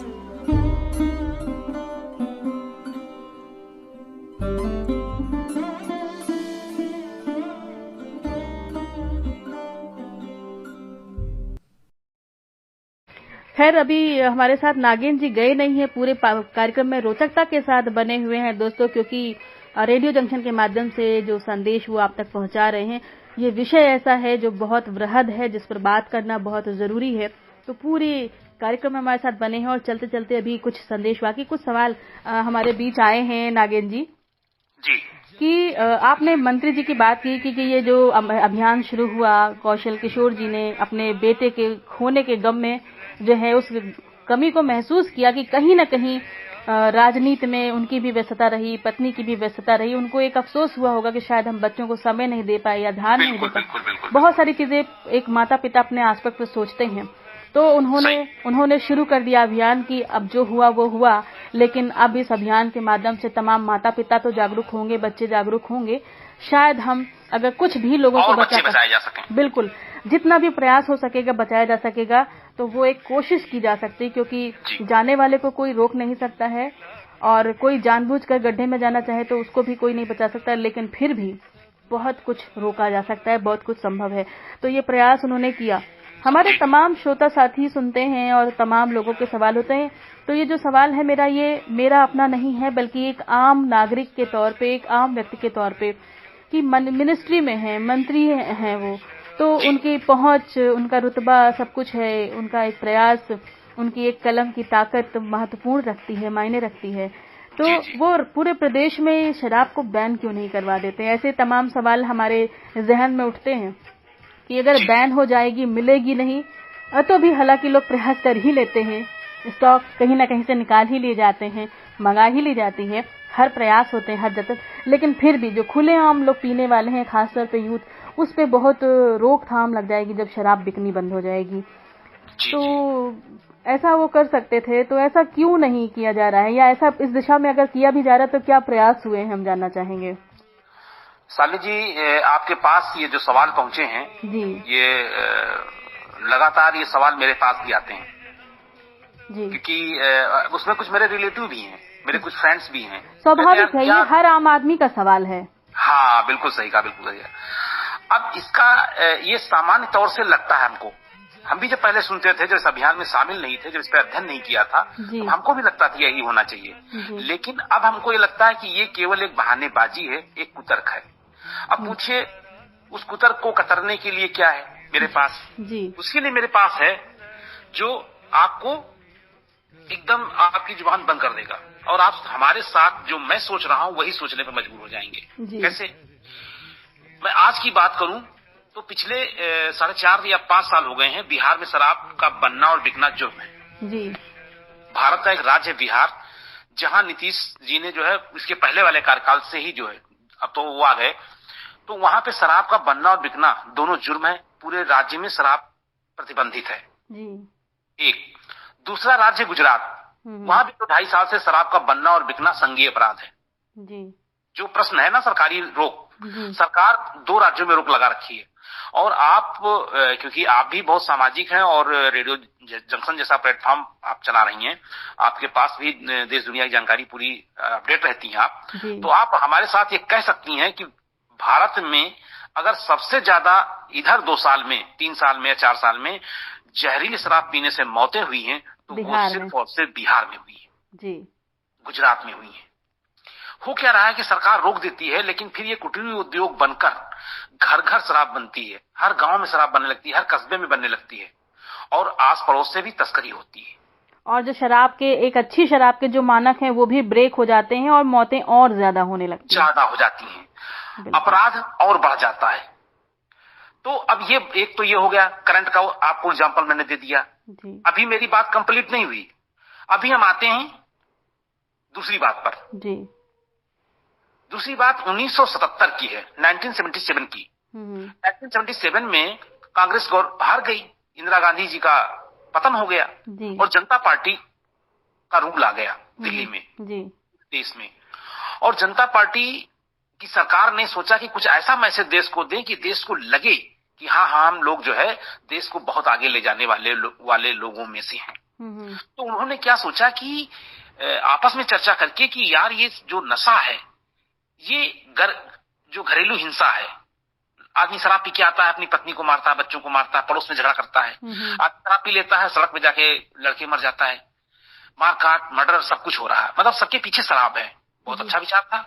खैर अभी हमारे साथ नागिन जी गए नहीं है, पूरे कार्यक्रम में रोचकता के साथ बने हुए हैं दोस्तों, क्योंकि रेडियो जंक्शन के माध्यम से जो संदेश वो आप तक पहुंचा रहे हैं, ये विषय ऐसा है जो बहुत वृहद है, जिस पर बात करना बहुत जरूरी है। तो पूरी कार्यक्रम में हमारे साथ बने हैं और चलते चलते अभी कुछ संदेश, बाकी कुछ सवाल हमारे बीच आए हैं नागिन जी कि आपने मंत्री जी की बात की कि ये जो अभियान शुरू हुआ, कौशल किशोर जी ने अपने बेटे के खोने के गम में जो है उस कमी को महसूस किया कि कहीं न कहीं राजनीति में उनकी भी व्यस्तता रही, पत्नी की भी व्यस्तता रही, उनको एक अफसोस हुआ होगा कि शायद हम बच्चों को समय नहीं दे पाए या ध्यान नहीं दे पाए। बहुत सारी चीजें एक माता पिता अपने आसपास पर सोचते हैं। तो उन्होंने शुरू कर दिया अभियान कि अब जो हुआ वो हुआ, लेकिन अब इस अभियान के माध्यम से तमाम माता पिता तो जागरूक होंगे, बच्चे जागरूक होंगे, शायद हम अगर कुछ भी लोगों को बचाया जा सके, बिल्कुल जितना भी प्रयास हो सकेगा बचाया जा सकेगा, तो वो एक कोशिश की जा सकती है, क्योंकि जाने वाले को कोई रोक नहीं सकता है और कोई जानबूझकर गड्ढे में जाना चाहे तो उसको भी कोई नहीं बचा सकता, लेकिन फिर भी बहुत कुछ रोका जा सकता है, बहुत कुछ संभव है। तो ये प्रयास उन्होंने किया। हमारे तमाम श्रोता साथी सुनते हैं और तमाम लोगों के सवाल होते हैं, तो ये जो सवाल है मेरा अपना नहीं है, बल्कि एक आम नागरिक के तौर पे, एक आम व्यक्ति के तौर पे, कि मिनिस्ट्री में है, मंत्री हैं वो, तो उनकी पहुंच, उनका रुतबा सब कुछ है, उनका एक प्रयास, उनकी एक कलम की ताकत महत्वपूर्ण रखती है, मायने रखती है। तो वो पूरे प्रदेश में शराब को बैन क्यों नहीं करवा देते? ऐसे तमाम सवाल हमारे जहन में उठते हैं कि अगर बैन हो जाएगी, मिलेगी नहीं, तो भी हालांकि लोग प्रयास कर ही लेते हैं, स्टॉक कहीं ना कहीं से निकाल ही लिए जाते हैं, मंगा ही ली जाती है, हर प्रयास होते हैं हर जगह, लेकिन फिर भी जो खुलेआम लोग पीने वाले हैं, खासतौर पे यूथ, उस पे बहुत रोकथाम लग जाएगी जब शराब बिकनी बंद हो जाएगी। तो ऐसा वो कर सकते थे, तो ऐसा क्यों नहीं किया जा रहा है, या ऐसा इस दिशा में अगर किया भी जा रहा है तो क्या प्रयास हुए हैं, हम जानना चाहेंगे। साली जी, आपके पास ये जो सवाल पहुंचे हैं जी, ये लगातार ये सवाल मेरे पास भी आते हैं जी, क्योंकि उसमें कुछ मेरे रिलेटिव भी हैं, मेरे कुछ फ्रेंड्स भी हैं। स्वाभाविक है, ये हर आम आदमी का सवाल है। हाँ, बिल्कुल सही कहा, बिल्कुल सही है। अब इसका ये सामान्य तौर से लगता है हमको, हम भी जब पहले सुनते थे, जब इस अभियान में शामिल नहीं थे, जब इस पर अध्ययन नहीं किया था, तो हमको भी लगता था यही होना चाहिए। लेकिन अब हमको ये लगता है कि ये केवल एक बहानेबाजी है, एक कुतर्क है। अब पूछिए, उस कुतर्क को कतरने के लिए क्या है मेरे पास जी? उसके लिए मेरे पास है जो आपको एकदम आपकी जुबान बंद कर देगा, और आप हमारे साथ जो मैं सोच रहा हूं वही सोचने पर मजबूर हो जाएंगे। कैसे? मैं आज की बात करूं तो पिछले 4.5 या 5 साल हो गए हैं बिहार में शराब का बनना और बिकना जुर्म है जी। भारत का एक राज्य है बिहार, जहां नीतीश जी ने जो है इसके पहले वाले कार्यकाल से ही जो है, अब तो वो आ गए, तो वहां पे शराब का बनना और बिकना दोनों जुर्म है। पूरे राज्य में शराब प्रतिबंधित है जी। एक दूसरा राज्य गुजरात, वहां भी तो 2.5 साल से शराब का बनना और बिकना संज्ञेय अपराध है जी। जो प्रश्न है ना सरकारी रोक, सरकार 2 राज्यों में रोक लगा रखी है। और आप क्योंकि आप भी बहुत सामाजिक हैं और रेडियो जंक्शन जैसा प्लेटफॉर्म आप चला रही हैं, आपके पास भी देश दुनिया की जानकारी पूरी अपडेट रहती है आप, तो आप हमारे साथ ये कह सकती हैं कि भारत में अगर सबसे ज्यादा इधर 2 साल में, 3 साल में या 4 साल में जहरीली शराब पीने से मौतें हुई हैं, तो वो सिर्फ और सिर्फ बिहार में हुई है जी, गुजरात में हुई है। हो क्या रहा है कि सरकार रोक देती है, लेकिन फिर ये कुटीर उद्योग बनकर घर घर शराब बनती है, हर गांव में शराब बनने लगती है, हर कस्बे में बनने लगती है, और आस पड़ोस से भी तस्करी होती है। और जो शराब के, एक अच्छी शराब के जो मानक हैं वो भी ब्रेक हो जाते हैं और मौतें और ज्यादा होने लगती हैं, ज्यादा हो जाती हैं, अपराध और बढ़ जाता है। तो अब ये एक तो ये हो गया करंट का, आपको एग्जाम्पल मैंने दे दिया जी। अभी मेरी बात कंप्लीट नहीं हुई, अभी हम आते हैं दूसरी बात पर जी। दूसरी बात 1977 की है, 1977 की। 1977 में कांग्रेस हार गई, इंदिरा गांधी जी का पतन हो गया और जनता पार्टी का रूल आ गया दिल्ली में जी। देश में, और जनता पार्टी की सरकार ने सोचा कि कुछ ऐसा मैसेज देश को दें कि देश को लगे कि हाँ हम लोग जो है देश को बहुत आगे ले जाने वाले लोगों में से हैं। तो उन्होंने क्या सोचा कि आपस में चर्चा करके कि यार ये जो नशा है, ये जो घरेलू हिंसा है, आदमी शराब पी के आता है, अपनी पत्नी को मारता है, बच्चों को मारता है, पड़ोस में झगड़ा करता है, आदमी शराब पी लेता है, सड़क पे जाके लड़के मर जाता है, मार काट मर्डर सब कुछ हो रहा है, मतलब सबके पीछे शराब है। बहुत अच्छा विचार था।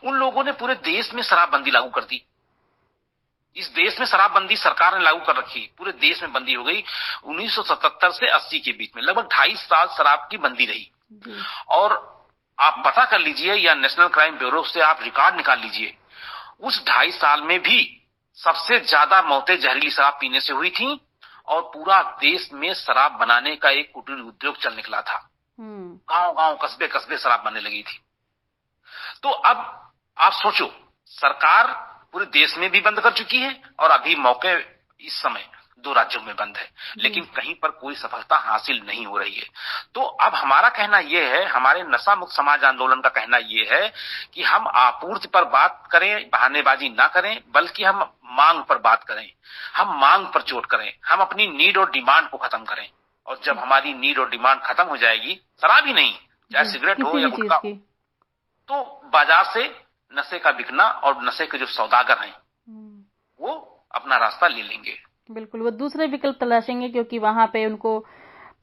उन लोगों ने पूरे देश में शराबबंदी लागू कर दी। इस देश में शराबबंदी सरकार ने लागू कर रखी, पूरे देश में बंदी हो गई। 1977 से 80 के बीच में लगभग 2.5 साल शराब की बंदी रही। और आप पता कर लीजिए या नेशनल क्राइम ब्यूरो से आप रिकॉर्ड निकाल लीजिए, उस 2.5 साल में भी सबसे ज्यादा मौतें जहरीली शराब पीने से हुई थी, और पूरा देश में शराब बनाने का एक कुटीर उद्योग चल निकला था। गांव-गांव, कस्बे-कस्बे शराब बनने लगी थी। तो अब आप सोचो, सरकार पूरे देश में भी बंद कर चुकी है और अभी मौके इस समय 2 राज्यों में बंद है, लेकिन कहीं पर कोई सफलता हासिल नहीं हो रही है। तो अब हमारा कहना यह है, हमारे नशा मुक्त समाज आंदोलन का कहना यह है कि हम आपूर्ति पर बात करें, बहानेबाजी ना करें, बल्कि हम मांग पर बात करें, हम मांग पर चोट करें, हम अपनी नीड और डिमांड को खत्म करें। और जब हमारी नीड और डिमांड खत्म हो जाएगी, शराब ही नहीं, चाहे सिगरेट हो या गुटखा हो, तो बाजार से नशे का बिकना और नशे के जो सौदागर हैं वो अपना रास्ता ले लेंगे। बिल्कुल, वो दूसरे विकल्प तलाशेंगे, क्योंकि वहां पे उनको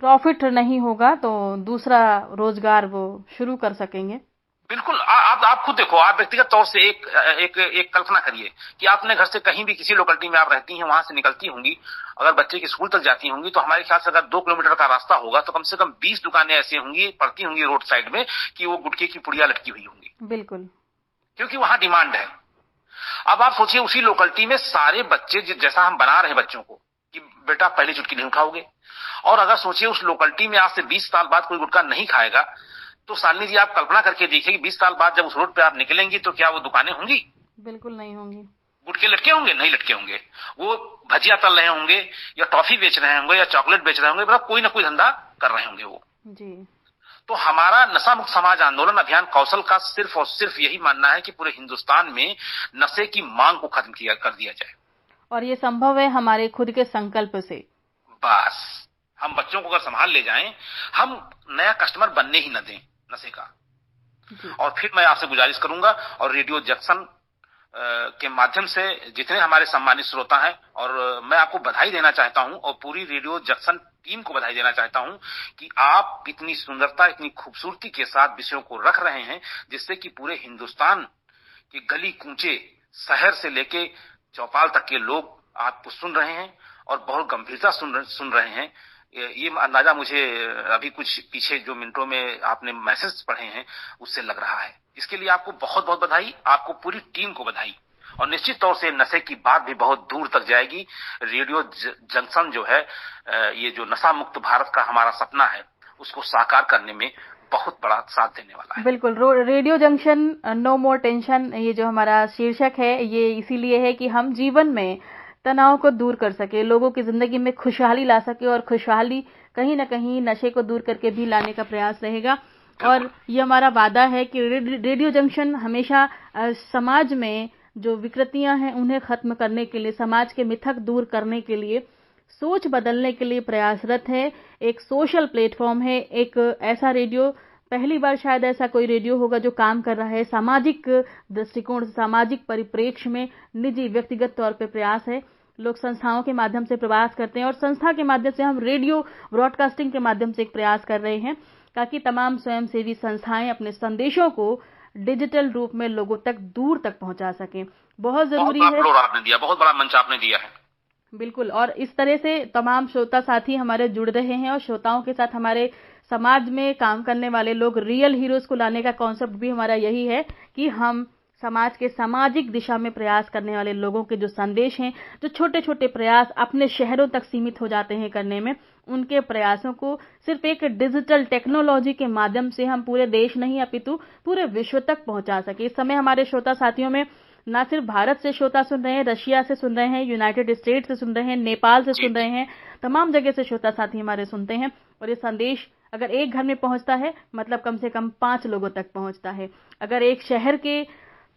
प्रॉफिट नहीं होगा, तो दूसरा रोजगार वो शुरू कर सकेंगे। बिल्कुल, आप खुद देखो, आप व्यक्तिगत तौर से एक कल्पना करिए कि आप अपने घर से कहीं भी किसी लोकेलिटी में आप रहती हैं, वहां से निकलती होंगी, अगर बच्चे की स्कूल तक जाती होंगी, तो हमारे ख्याल से अगर 2 किलोमीटर का रास्ता होगा तो कम से कम 20 दुकानें ऐसी होंगी, पड़ती होंगी रोड साइड में, कि वो गुटखे की पुड़िया लटकी हुई होंगी। बिल्कुल, क्योंकि वहां डिमांड है। अब आप सोचिए, उसी लोकेलिटी में सारे बच्चे, जैसा हम बना रहे बच्चों को कि बेटा पहली चुटकी नहीं उठाओगे, और अगर सोचिए उस लोकेलिटी में आज से 20 साल बाद कोई गुटखा नहीं खाएगा, तो शालिनी जी आप कल्पना करके देखिए कि 20 साल बाद जब उस रोड पे आप निकलेंगी तो क्या वो दुकानें होंगी? बिल्कुल नहीं होंगी। गुटके लटके होंगे? नहीं लटके होंगे। वो भजिया तल रहे होंगे या टॉफी बेच रहे होंगे या चॉकलेट बेच रहे होंगे, मतलब कोई ना कोई धंधा कर रहे होंगे वो जी। तो हमारा नशा मुक्त समाज आंदोलन अभियान कौशल का सिर्फ और सिर्फ यही मानना है कि पूरे हिंदुस्तान में नशे की मांग को खत्म कर दिया जाए, और ये संभव है हमारे खुद के संकल्प से। बस हम बच्चों को अगर संभाल ले जाएं, हम नया कस्टमर बनने ही न दें नशे का। और फिर मैं आपसे गुजारिश करूंगा और रेडियो जंक्शन के माध्यम से जितने हमारे सम्मानित श्रोता हैं, और मैं आपको बधाई देना चाहता हूं और पूरी रेडियो जंक्शन टीम को बधाई देना चाहता हूं कि आप इतनी सुंदरता, इतनी खूबसूरती के साथ विषयों को रख रहे हैं, जिससे कि पूरे हिंदुस्तान के गली कूचे, शहर से लेके चौपाल तक के लोग आपको सुन रहे हैं और बहुत गंभीरता सुन रहे हैं। ये अंदाजा मुझे अभी कुछ पीछे जो मिनटों में आपने मैसेज पढ़े हैं उससे लग रहा है। इसके लिए आपको बहुत बहुत बधाई, आपको पूरी टीम को बधाई। और निश्चित तौर से नशे की बात भी बहुत दूर तक जाएगी। रेडियो जंक्शन जो है, ये जो नशा मुक्त भारत का हमारा सपना है, उसको साकार करने में बहुत बड़ा साथ देने वाला है। बिल्कुल। Radio junction no more tension, ये जो हमारा शीर्षक है, ये इसीलिए है कि हम जीवन में तनाव को दूर कर सके, लोगों की जिंदगी में खुशहाली ला सके, और खुशहाली कहीं ना कहीं नशे को दूर करके भी लाने का प्रयास रहेगा। और ये हमारा वादा है कि रेडियो जंक्शन हमेशा समाज में जो विकृतियां हैं उन्हें खत्म करने के लिए, समाज के मिथक दूर करने के लिए, सोच बदलने के लिए प्रयासरत है। एक सोशल प्लेटफॉर्म है, एक ऐसा रेडियो, पहली बार शायद ऐसा कोई रेडियो होगा जो काम कर रहा है सामाजिक दृष्टिकोण, सामाजिक परिप्रेक्ष्य में। निजी व्यक्तिगत तौर पे प्रयास है, लोग संस्थाओं के माध्यम से प्रयास करते हैं, और संस्था के माध्यम से हम रेडियो ब्रॉडकास्टिंग के माध्यम से एक प्रयास कर रहे हैं ताकि तमाम स्वयंसेवी संस्थाएं अपने संदेशों को डिजिटल रूप में लोगों तक, दूर तक पहुंचा सकें। बहुत जरूरी है। आपने दिया, बहुत बड़ा मंच आपने दिया है। बिल्कुल। और इस तरह से तमाम श्रोता साथी हमारे जुड़ रहे हैं, और श्रोताओं के साथ हमारे समाज में काम करने वाले लोग, रियल हीरोज को लाने का कॉन्सेप्ट भी हमारा यही है कि हम समाज के सामाजिक दिशा में प्रयास करने वाले लोगों के जो संदेश हैं, जो छोटे छोटे प्रयास अपने शहरों तक सीमित हो जाते हैं करने में, उनके प्रयासों को सिर्फ एक डिजिटल टेक्नोलॉजी के माध्यम से हम पूरे देश नहीं अपितु पूरे विश्व तक पहुंचा सके। इस समय हमारे श्रोता साथियों में न सिर्फ भारत से श्रोता सुन रहे हैं, रशिया से सुन रहे हैं, यूनाइटेड स्टेट से सुन रहे हैं, नेपाल से सुन रहे हैं, तमाम जगह से श्रोता साथी हमारे सुनते हैं। और ये संदेश अगर एक घर में पहुंचता है, मतलब कम से कम 5 लोगों तक पहुंचता है। अगर एक शहर के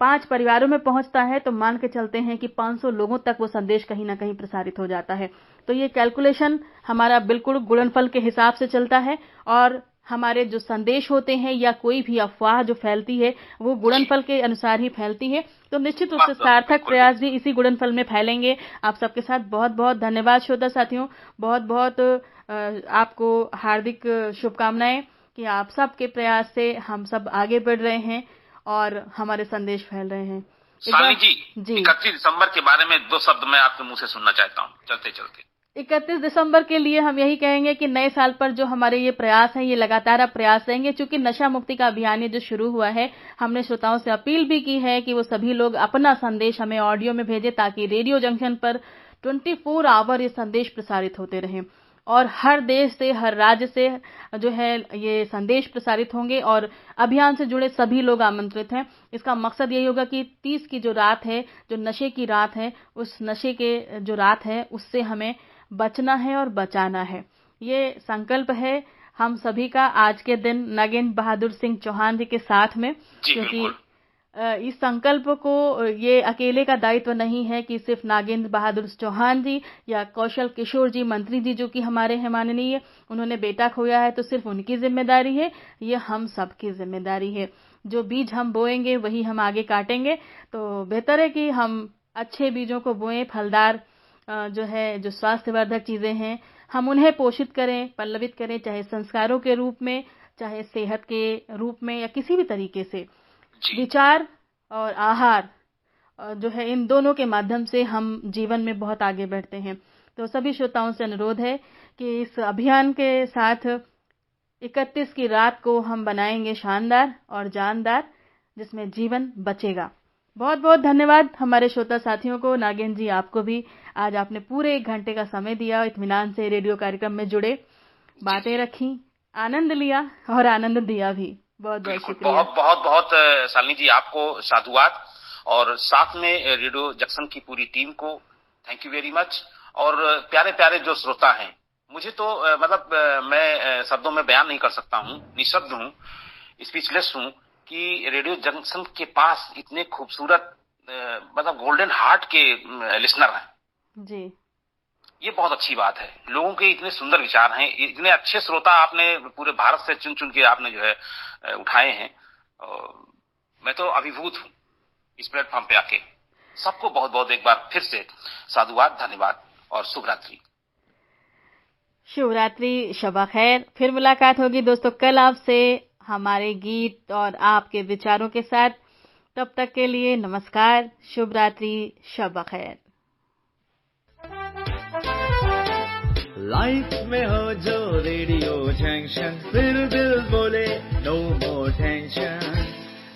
5 परिवारों में पहुंचता है तो मान के चलते हैं कि 500 लोगों तक वो संदेश कहीं ना कहीं प्रसारित हो जाता है। तो ये कैलकुलेशन हमारा बिल्कुल गुणनफल के हिसाब से चलता है, और हमारे जो संदेश होते हैं या कोई भी अफवाह जो फैलती है वो गुणनफल के अनुसार ही फैलती है। तो निश्चित रूप से सार्थक प्रयास भी इसी गुणनफल में फैलेंगे। आप सबके साथ बहुत बहुत धन्यवाद श्रोता साथियों, बहुत बहुत आपको हार्दिक शुभकामनाएं कि आप सबके प्रयास से हम सब आगे बढ़ रहे हैं और हमारे संदेश फैल रहे हैं। शालिनी जी, 31 दिसंबर के बारे में 2 शब्द मैं आपके मुंह से सुनना चाहता हूँ चलते चलते। 31 दिसंबर के लिए हम यही कहेंगे कि नए साल पर जो हमारे ये प्रयास हैं, ये लगातार अब प्रयास रहेंगे। चूंकि नशा मुक्ति का अभियान ये जो शुरू हुआ है, हमने श्रोताओं से अपील भी की है कि वो सभी लोग अपना संदेश हमें ऑडियो में भेजें ताकि रेडियो जंक्शन पर 24 आवर ये संदेश प्रसारित होते रहें, और हर देश से, हर राज्य से जो है ये संदेश प्रसारित होंगे, और अभियान से जुड़े सभी लोग आमंत्रित हैं। इसका मकसद यही होगा कि 30 की जो रात है, जो नशे की रात है, उस नशे के जो रात है उससे हमें बचना है और बचाना है। ये संकल्प है हम सभी का आज के दिन नागेंद्र बहादुर सिंह चौहान जी के साथ में, क्योंकि इस संकल्प को ये अकेले का दायित्व नहीं है कि सिर्फ नागेंद्र बहादुर चौहान जी या कौशल किशोर जी मंत्री जी जो कि हमारे हैं माननीय, उन्होंने बेटा खोया है तो सिर्फ उनकी जिम्मेदारी है। ये हम सबकी जिम्मेदारी है। जो बीज हम बोएंगे वही हम आगे काटेंगे। तो बेहतर है कि हम अच्छे बीजों को बोएं, फलदार जो है, जो स्वास्थ्यवर्धक चीजें हैं, हम उन्हें पोषित करें, पल्लवित करें, चाहे संस्कारों के रूप में, चाहे सेहत के रूप में, या किसी भी तरीके से। विचार और आहार जो है, इन दोनों के माध्यम से हम जीवन में बहुत आगे बढ़ते हैं। तो सभी श्रोताओं से अनुरोध है कि इस अभियान के साथ 31 की रात को हम बनाएंगे शानदार और जानदार, जिसमें जीवन बचेगा। बहुत बहुत धन्यवाद हमारे श्रोता साथियों को। नागेंद्र जी, आपको भी आज आपने पूरे 1 घंटे का समय दिया, इत्मीनान से रेडियो कार्यक्रम में जुड़े, बातें रखी, आनंद लिया और आनंद दिया भी। बहुत बहुत शुक्रिया। बहुत बहुत शालिनी जी आपको साधुवाद। और साथ में रेडियो जंक्शन की पूरी टीम को थैंक यू वेरी मच। और प्यारे प्यारे जो श्रोता हैं, मुझे तो मैं शब्दों में बयान नहीं कर सकता हूँ, निशब्द हूँ, स्पीचलेस हूँ कि रेडियो जंक्शन के पास इतने खूबसूरत गोल्डन हार्ट के लिसनर हैं जी। ये बहुत अच्छी बात है। लोगों के इतने सुंदर विचार हैं, इतने अच्छे श्रोता आपने पूरे भारत से चुन चुन के आपने जो है उठाए हैं। मैं तो अभिभूत हूँ इस प्लेटफॉर्म पे आके। सबको बहुत बहुत एक बार फिर से साधुवाद, धन्यवाद और शुभ रात्रि। शुभ रात्रि, शबा खैर। फिर मुलाकात होगी दोस्तों कल आपसे हमारे गीत और आपके विचारों के साथ। तब तक के लिए नमस्कार, शुभ रात्रि, शबा खैर। लाइफ में हो जो रेडियो जंक्शन, फिर दिल बोले no more tension.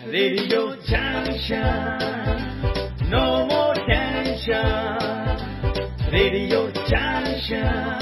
Radio junction, no more tension. Radio junction.